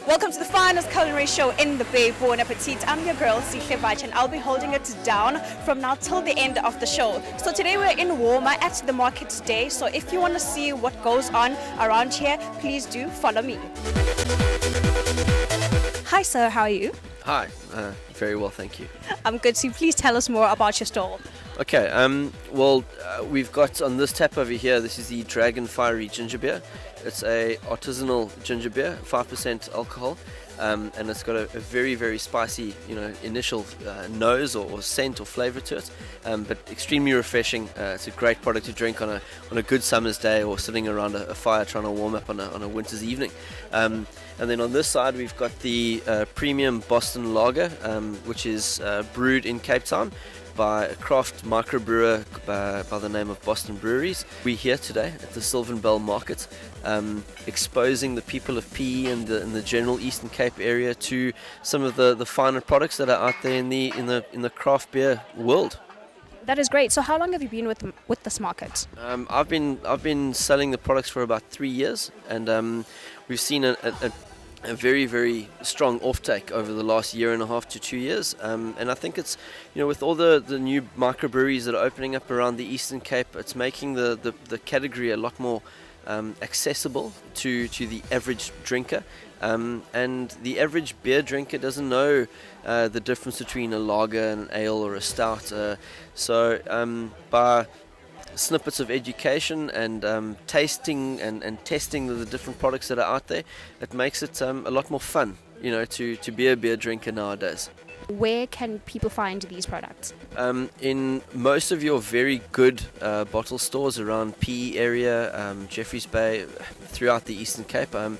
Welcome to the finest culinary show in the Bay, BonApetite. I'm your girl, Sihle, and I'll be holding it down from now till the end of the show. So today we're in Warmer at the market today. So if you want to see what goes on around here, please do follow me. Hi sir, how are you? Hi, very well, thank you. I'm good. So please tell us more about your stall. Okay, we've got on this tap over here, this is the Dragon Fiery Ginger Beer. It's a artisanal ginger beer, 5% alcohol, and it's got a very, very spicy, initial nose or scent or flavor to it, but extremely refreshing. It's a great product to drink on a good summer's day or sitting around a fire trying to warm up on a winter's evening. And then on this side we've got the premium Boston Lager, which is brewed in Cape Town by a craft microbrewer by the name of Boston Breweries. We're here today at the Sylvan Bell Market, exposing the people of PE and the general Eastern Cape area to some of the finer products that are out there in the craft beer world. That is great. So how long have you been with this market? I've been selling the products for about 3 years, and we've seen a very, very strong offtake over the last year and a half to 2 years, and I think it's, with all the new microbreweries that are opening up around the Eastern Cape, it's making the category a lot more accessible to the average drinker, and the average beer drinker doesn't know the difference between a lager and an ale or a stout, so by snippets of education and tasting and testing the different products that are out there, it makes it a lot more fun, to be a beer drinker nowadays. Where can people find these products? In most of your very good bottle stores around PE area, Jeffreys Bay, throughout the Eastern Cape, and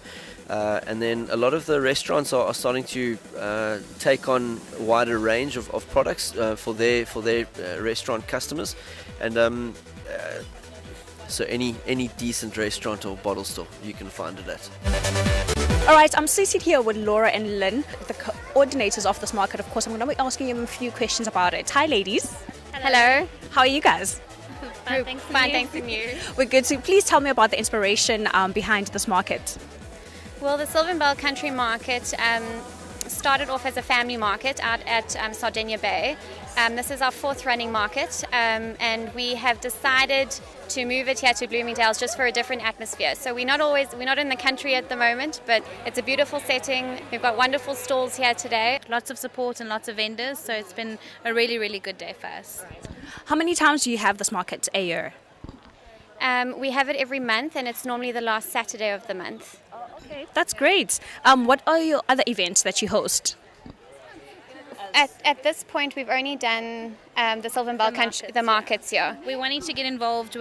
then a lot of the restaurants are starting to take on a wider range of products for their restaurant customers, and so any decent restaurant or bottle store you can find it at. All right, I'm seated here with Laura and Lynn, the coordinators of this market. Of course, I'm going to be asking them a few questions about it. Hi, ladies. Hello. How are you guys? Fine, thanks, and you? We're good. So please tell me about the inspiration behind this market. Well, the Sylvan Bell Country Market started off as a family market out at Sardinia Bay. This is our fourth running market, and we have decided to move it here to Bloomingdale's just for a different atmosphere. So we're not in the country at the moment, but it's a beautiful setting. We've got wonderful stalls here today. Lots of support and lots of vendors, so it's been a really, really good day for us. How many times do you have this market a year? We have it every month, and it's normally the last Saturday of the month. Okay, that's great. What are your other events that you host? At this point, we've only done the Sylvan Bell Country, the markets here. We're wanting to get involved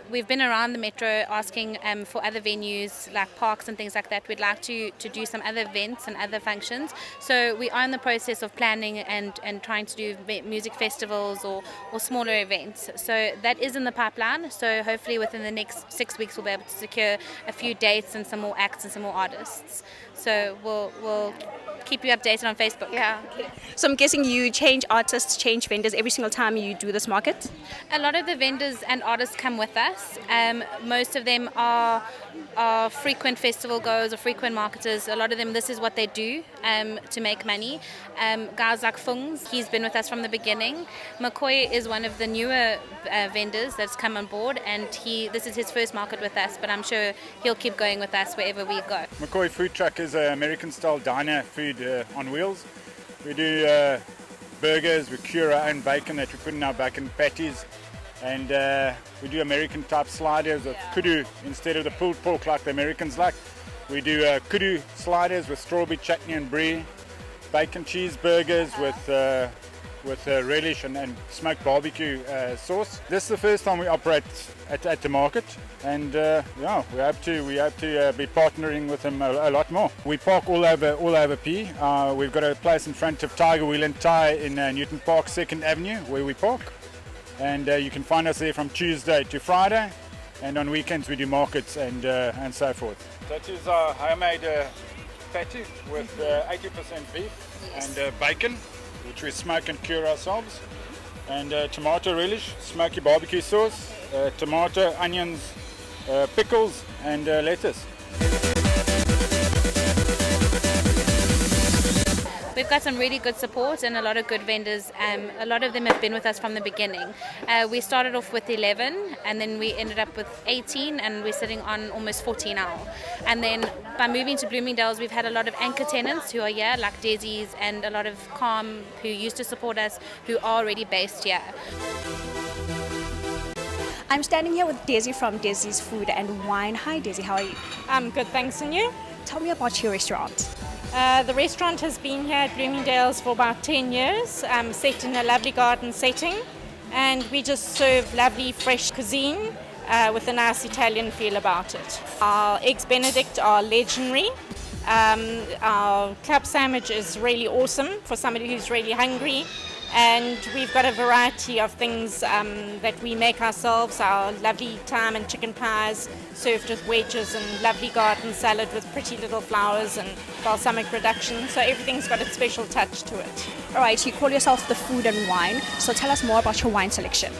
we've been around the metro asking for other venues like parks and things like that. We'd like to do some other events and other functions. So we are in the process of planning and trying to do music festivals or smaller events. So that is in the pipeline. So hopefully within the next 6 weeks we'll be able to secure a few dates and some more acts and some more artists. So we'll keep you updated on Facebook. Yeah. So I'm guessing you change artists, change vendors every single time you do this market? A lot of the vendors and artists come with us. Most of them are frequent festival goers or frequent marketers. A lot of them, this is what they do to make money. Guys like Fungs, he's been with us from the beginning. McCoy is one of the newer vendors that's come on board, and this is his first market with us, but I'm sure he'll keep going with us wherever we go. McCoy Food Truck is an American-style diner food on wheels. We do burgers, we cure our own bacon that we put in our bacon patties, and we do American-type sliders with kudu instead of the pulled pork like the Americans like. We do kudu sliders with strawberry chutney and brie, bacon cheeseburgers with relish and smoked barbecue sauce. This is the first time we operate at the market, and we hope to be partnering with them a lot more. We park all over P. We've got a place in front of Tiger Wheel and Tie in Newton Park, 2nd Avenue, where we park, and you can find us there from Tuesday to Friday, and on weekends we do markets and so forth. That is our homemade patty with 80% beef and bacon, which we smoke and cure ourselves. and tomato relish, smoky barbecue sauce, tomato, onions, pickles, and lettuce. We've got some really good support and a lot of good vendors. A lot of them have been with us from the beginning. We started off with 11 and then we ended up with 18 and we're sitting on almost 40 now. And then by moving to Bloomingdale's, we've had a lot of anchor tenants who are here, like Desi's, and a lot of Calm who used to support us who are already based here. I'm standing here with Desi from Desi's Food and Wine. Hi Desi, how are you? I'm good, thanks, and you? Tell me about your restaurant. The restaurant has been here at Bloomingdale's for about 10 years, set in a lovely garden setting, and we just serve lovely fresh cuisine with a nice Italian feel about it. Our eggs Benedict are legendary. Our club sandwich is really awesome for somebody who's really hungry. And we've got a variety of things that we make ourselves. Our lovely thyme and chicken pies served with wedges and lovely garden salad with pretty little flowers and balsamic reduction. So everything's got a special touch to it. All right, you call yourself the Food and Wine, so tell us more about your wine selection.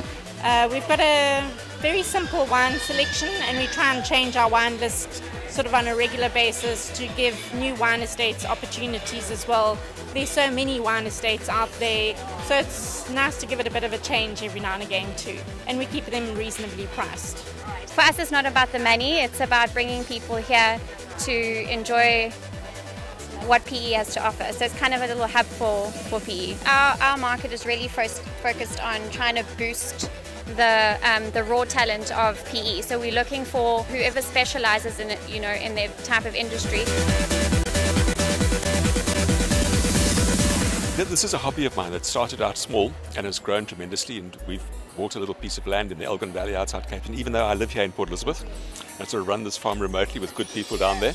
We've got a very simple wine selection, and we try and change our wine list sort of on a regular basis to give new wine estates opportunities as well. There's so many wine estates out there, so it's nice to give it a bit of a change every now and again too. And we keep them reasonably priced. For us, it's not about the money, it's about bringing people here to enjoy what PE has to offer. So it's kind of a little hub for PE. Our market is really focused on trying to boost the raw talent of PE. So we're looking for whoever specializes in it, you know, in their type of industry. This is a hobby of mine that started out small and has grown tremendously, and we've bought a little piece of land in the Elgin Valley outside Cape Town, even though I live here in Port Elizabeth. I sort of run this farm remotely with good people down there.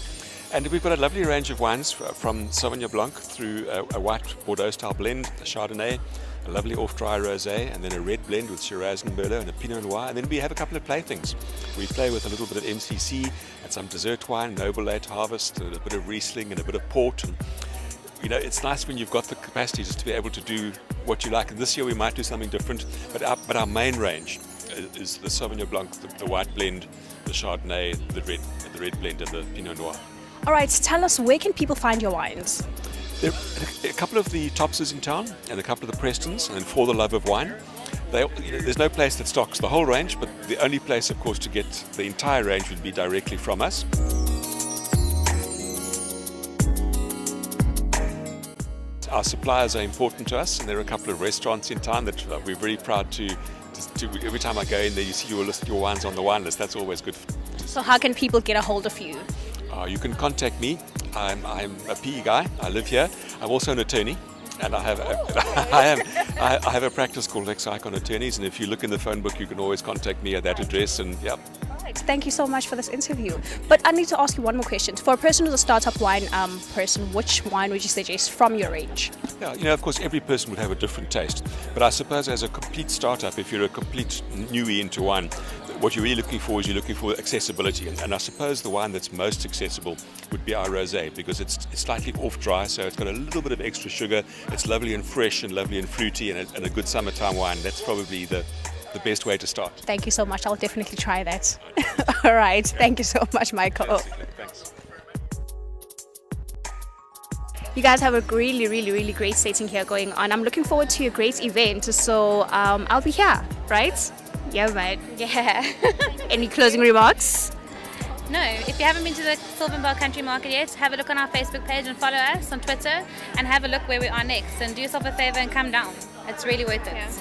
And we've got a lovely range of wines from Sauvignon Blanc through a white Bordeaux style blend, a Chardonnay, a lovely off-dry rosé, and then a red blend with Shiraz and Merlot and a Pinot Noir. And then we have a couple of playthings. We play with a little bit of MCC and some dessert wine, Noble Late Harvest, and a bit of Riesling and a bit of port. And, you know, it's nice when you've got the capacity just to be able to do what you like. And this year we might do something different, but our main range is the Sauvignon Blanc, the white blend, the Chardonnay, the red blend, and the Pinot Noir. All right, tell us, where can people find your wines? There are a couple of the Topses in town and a couple of the Prestons, and For the Love of Wine. There's no place that stocks the whole range, but the only place, of course, to get the entire range would be directly from us. Our suppliers are important to us, and there are a couple of restaurants in town that we're very proud to every time I go in there, you see your wines on the wine list. That's always good. So how can people get a hold of you? You can contact me. I'm a PE guy. I live here. I'm also an attorney, and I have a practice called Ex-Icon Attorneys. And if you look in the phone book, you can always contact me at that address. And yeah. Right, thank you so much for this interview. But I need to ask you one more question. For a person who's a startup wine person, which wine would you suggest from your range? Yeah, you know, of course, every person would have a different taste. But I suppose as a complete startup, if you're a complete newbie into wine, what you're really looking for is you're looking for accessibility. And I suppose the wine that's most accessible would be our rosé, because it's slightly off-dry, so it's got a little bit of extra sugar. It's lovely and fresh and lovely and fruity, and a good summertime wine. That's probably the best way to start. Thank you so much. I'll definitely try that. All right. Thank you so much, Michael. Thanks. You guys have a really, really, really great setting here going on. I'm looking forward to a great event. So I'll be here, right? Yeah, mate. Yeah. Any closing remarks? No, if you haven't been to the Sylvan Country Market yet, have a look on our Facebook page and follow us on Twitter, and have a look where we are next, and do yourself a favor and come down. It's really worth it. Yeah.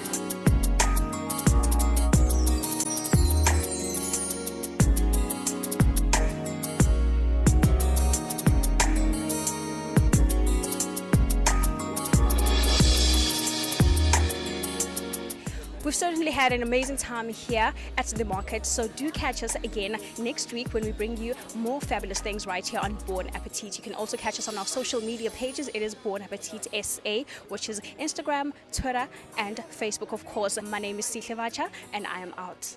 We've certainly had an amazing time here at the market, so do catch us again next week when we bring you more fabulous things right here on BonApetite. You can also catch us on our social media pages. It is BonApetite SA, which is Instagram, Twitter, and Facebook, of course. My name is Sihle Vacha, and I am out.